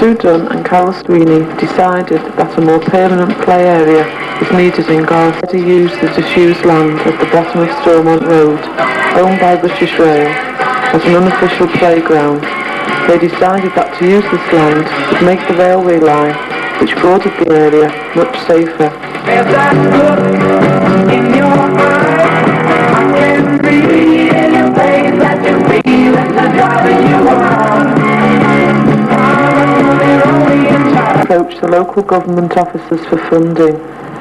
Sue Dunn and Carol Sweeney decided that a more permanent play area is needed in Garston to use the disused land at the bottom of Stormont Road, owned by British Rail, as an unofficial playground. They decided that to use this land would make the railway line, which bordered the area, much safer. There's that look in your eyes, I can read in your face that you feel it's the driver you are. Approached the local government officers for funding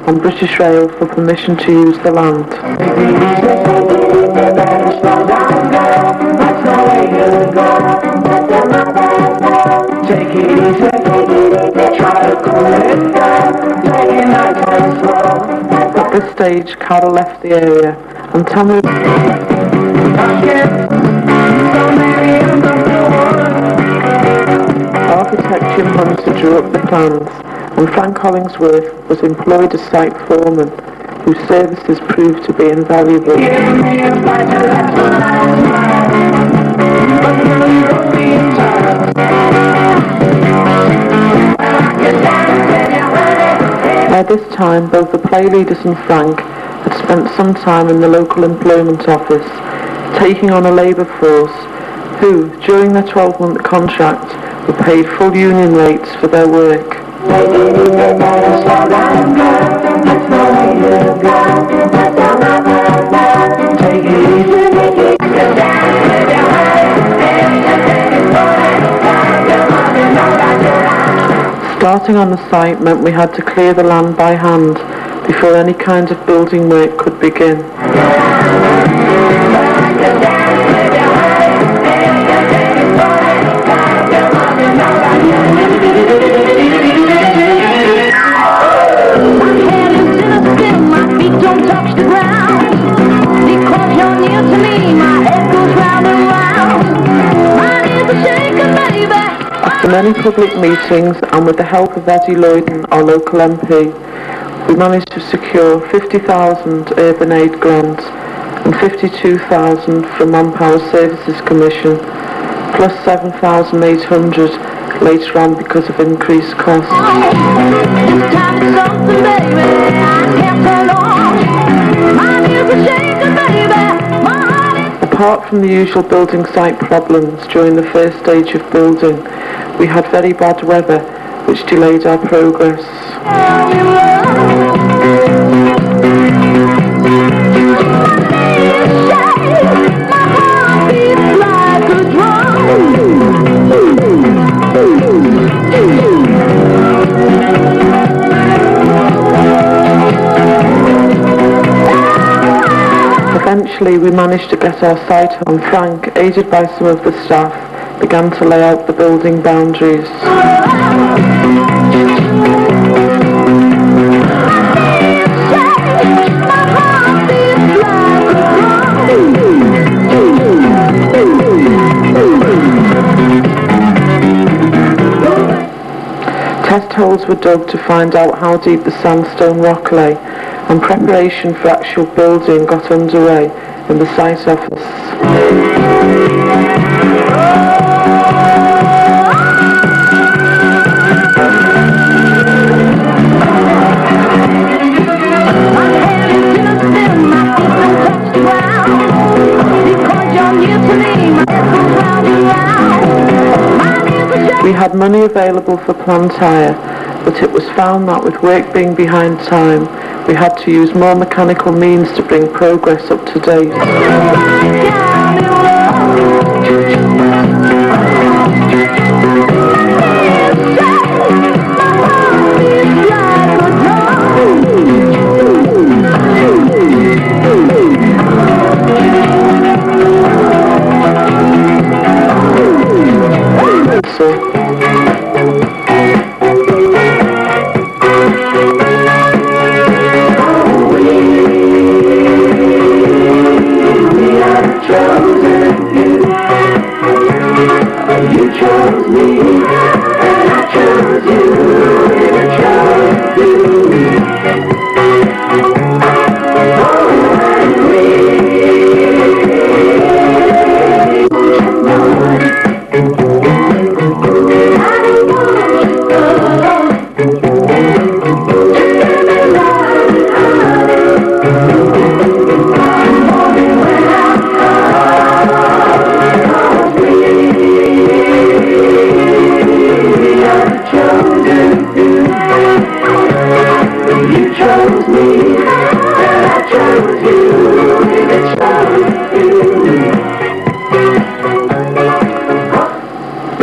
and British Rail for permission to use the land. Take it easy, try to cool it down, take it nice and slow. At this stage, Carol left the area and Tommy architect Jim Hunter drew up the plans, and Frank Hollingsworth was employed as site foreman, whose services proved to be invaluable. By this time, both the play leaders and Frank had spent some time in the local employment office, taking on a labour force who, during their 12-month contract, were paid full union rates for their work. Starting on the site meant we had to clear the land by hand before any kind of building work could begin. After many public meetings and with the help of Eddie Lloyden, our local MP, we managed to secure 50,000 Urban Aid grants and 52,000 from Manpower Services Commission, plus 7,800 later on because of increased costs. Apart from the usual building site problems during the first stage of building, we had very bad weather which delayed our progress. Eventually we managed to get our site on. Frank, aided by some of the staff, began to lay out the building boundaries. Test holes were dug to find out how deep the sandstone rock lay, and preparation for actual building got underway in the site office. We had money available for plant hire, but it was found that with work being behind time, we had to use more mechanical means to bring progress up to date.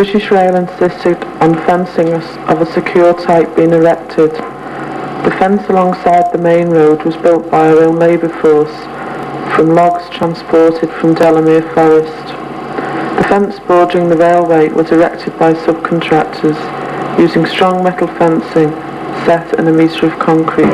British Rail insisted on fencing of a secure type being erected. The fence alongside the main road was built by our own labour force from logs transported from Delamere Forest. The fence bordering the railway was erected by subcontractors using strong metal fencing set in a metre of concrete.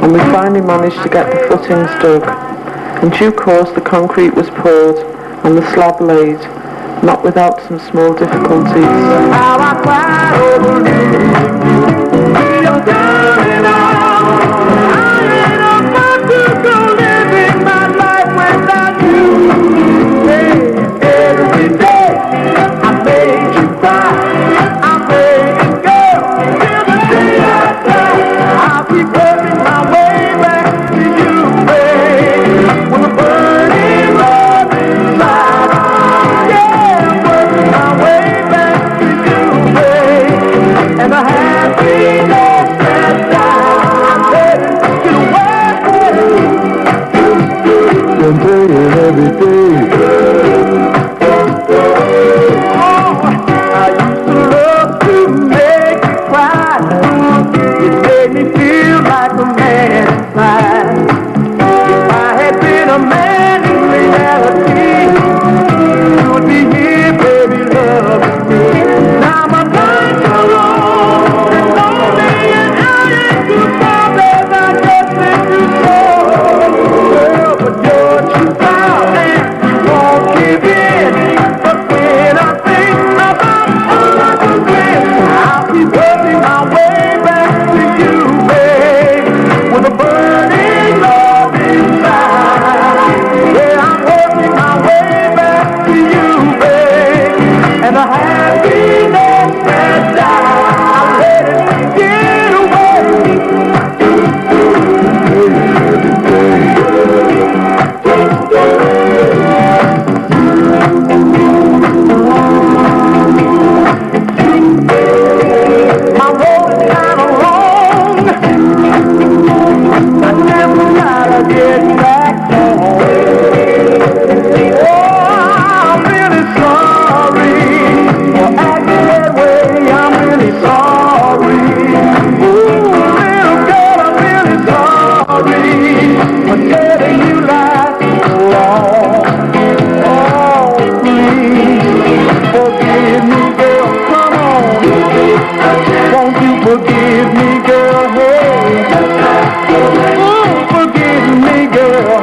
And we finally managed to get the footings dug. In due course the concrete was poured and the slab laid, not without some small difficulties. How I cried over you. You're coming on. I ain't about to go living my life without you. Hey, every day I made you cry. I made you go till the day I die. I'll keep working my way back to you, babe. With a burning love inside. Yeah, I'm working my way back to you, babe. And the happiness that I'm heading to work with. I'm praying every day. Oh, I used to love to make you cry. It made me feel like a man inside. If I had been a man in reality, you would be here, baby, loving me. Now my life's alone and lonely, and I ain't too far, babe, I just let you go. Girl, but you're too proud and you won't give in. But when I think about all I can win, I'll keep working my way back to you, babe, with a burning love inside. Yeah, I'm working my way back to you, babe, and the happiness that I'll let it get away. My road is kind of long. I never gotta get back home. Oh, I'm really sorry for acting that way. I'm really sorry. Ooh, little girl, I'm really sorry for telling you lies so long. Oh, please forgive me, girl. Come on, won't you forgive me, girl? Hey, ooh, forgive me, girl.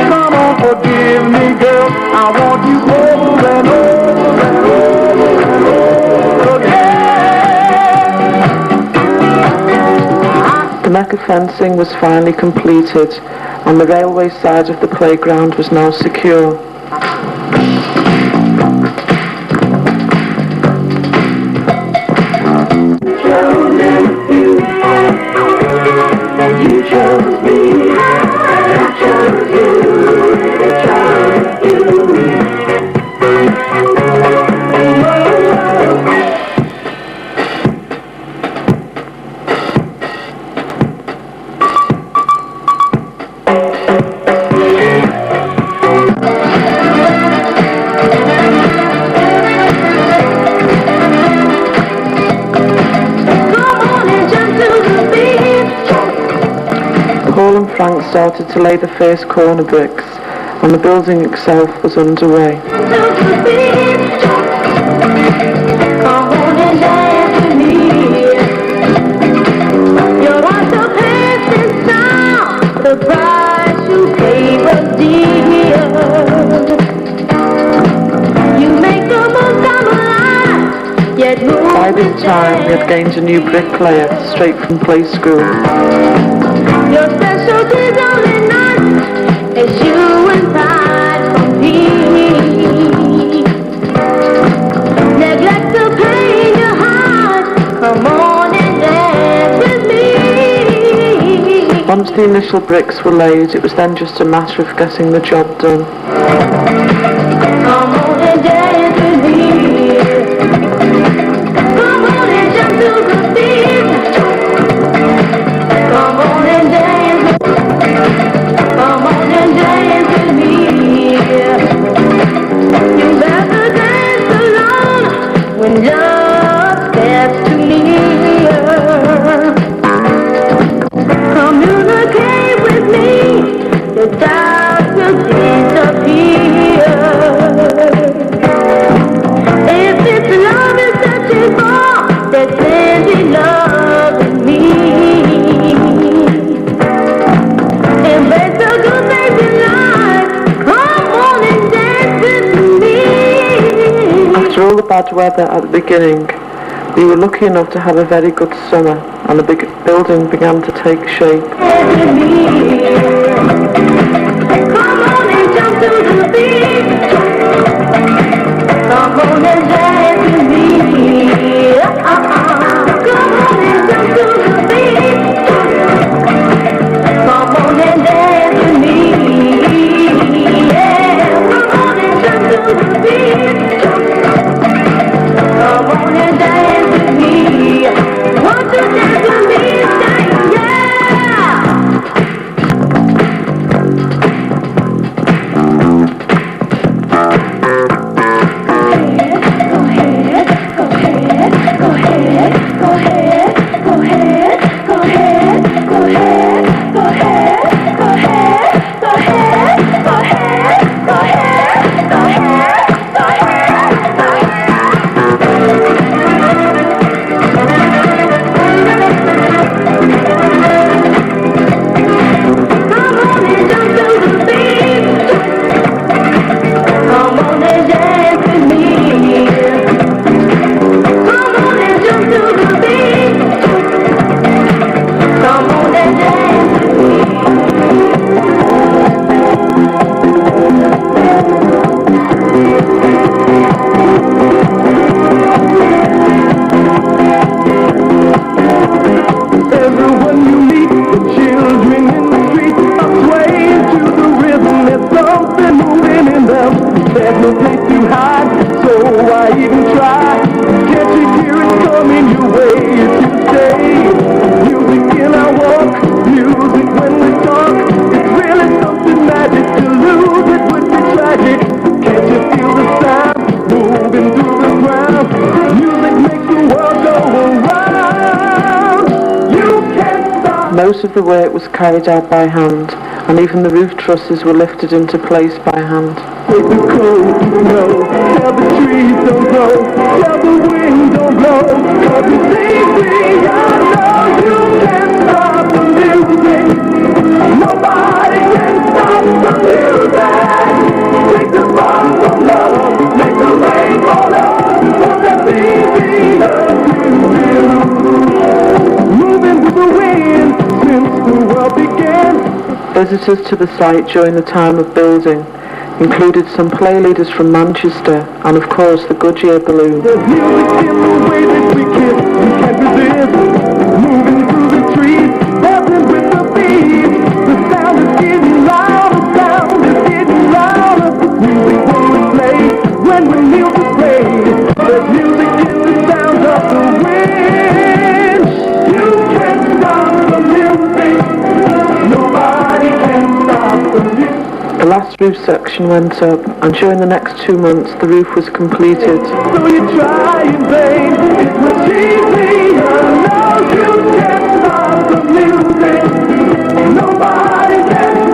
Come on, forgive me, girl. I want you over and over and over and over again. The metal fencing was finally completed, and the railway side of the playground was now secure. You chose me, I chose you, I chose you. started to lay the first corner bricks, and the building itself was underway. The price you paid was dear. You make the most out of life, yet by this time, we had gained a new bricklayer straight from play school. Your specialty's only night as you and I compete. Neglect the pain you hide. Come on and dance with me. Once the initial bricks were laid, it was then just a matter of getting the job done. Come on and dance with me. Come on and jump to the beat. Come on and dance. Come on and dance with me. You better dance alone when love steps too near. Communicate with me, the doubt will disappear. If this love is searching for, there's plenty love in me. Embrace the good things in life, come on and dance with me. After all the bad weather at the beginning, we were lucky enough to have a very good summer, and the big building began to take shape. Come on and jump to the beat. Come on and dance with me. Come on and jump to the beat. Come on and dance with me. Yeah, come on and jump to the beat. Come on and dance with me. Want to dance with me? Say yeah. Most of the work was carried out by hand, and even the roof trusses were lifted into place by hand. Tell the cold no, tell the trees don't grow, tell the wind don't blow, 'cause you see me, I know you can't stop the music. Nobody can stop the music. Take the bomb from love, make the rain fall up, won't that be moving with the wind since the world began. Visitors to the site during the time of building included some play leaders from Manchester and of course the Goodyear balloon. There's music in the way that we kiss, we can't resist. Moving through the trees, dancing with the beat. The sound is getting louder, sound is getting louder. Music when we play, when the music plays. There's music in the sound of the wind. You can't stop the music, nobody can stop the music. The last roof section went up, and during the next 2 months the roof was completed. So you try in vain, it was easier. Now you can't stop the music, nobody can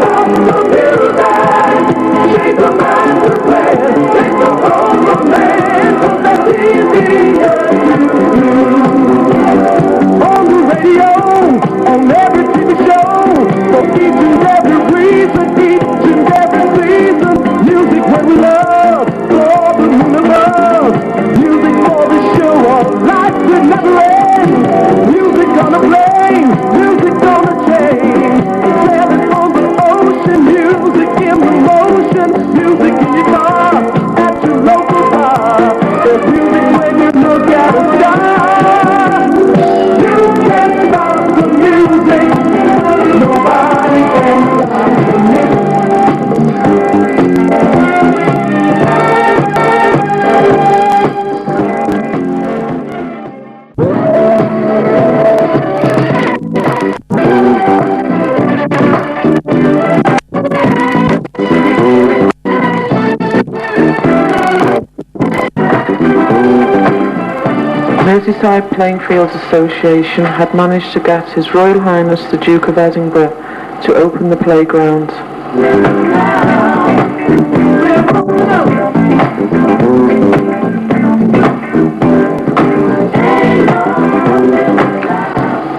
Merseyside Playing Fields Association had managed to get His Royal Highness the Duke of Edinburgh to open the playground.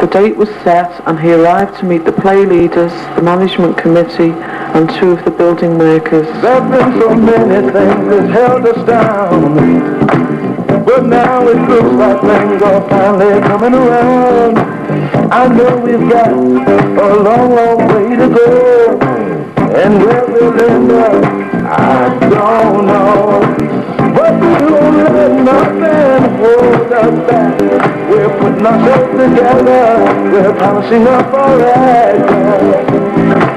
The date was set and he arrived to meet the play leaders, the management committee and two of the building makers. There's been so many things that held us down, but now it looks like things are finally coming around. I know we've got a long, long way to go, and where we'll end up, I don't know. But we won't let nothing hold us back. We're putting ourselves together, we're polishing up our act.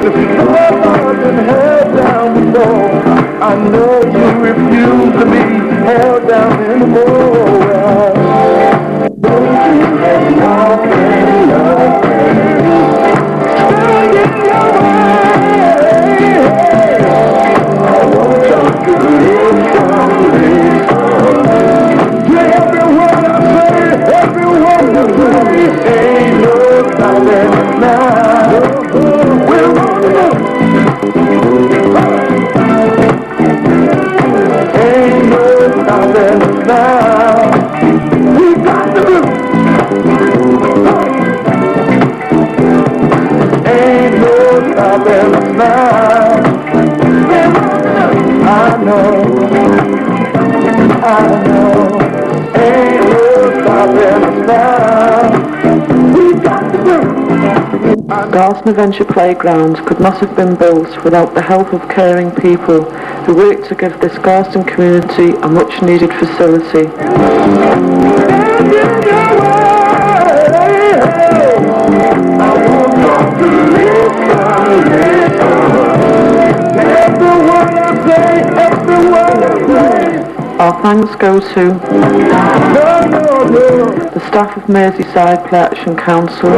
If you've ever been held down before, I know you refuse to be held down anymore. Don't you let nothing stand in your way. I want you to listen. To every word I say, every word I say, ain't no stopping now. We're running. Ain't no stopping now. We got to do. Ain't no stopping now. I know. Ain't no stopping now. We got to do. Garston Adventure Playground could not have been built without the help of caring people who worked to give this Garston community a much needed facility. Our thanks go to the staff of Merseyside Play Action Council,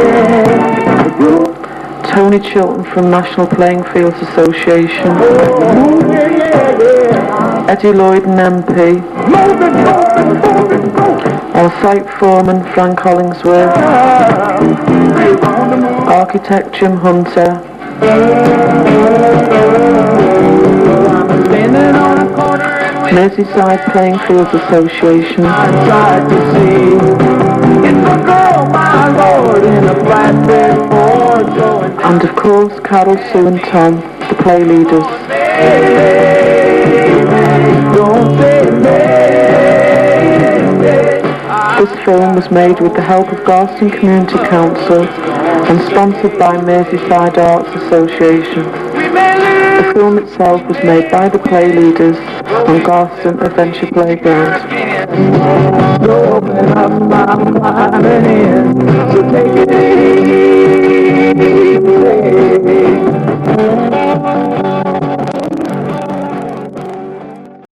Tony Chilton from National Playing Fields Association, Eddie Lloyd and MP, our site foreman Frank Hollingsworth, architect Jim Hunter, Merseyside Playing Fields Association, and of course Carol, Sue and Tom, the play leaders. This film was made with the help of Garston Community Council and sponsored by Merseyside Arts Association. The film itself was made by the play leaders on Garston Adventure Playground. So take it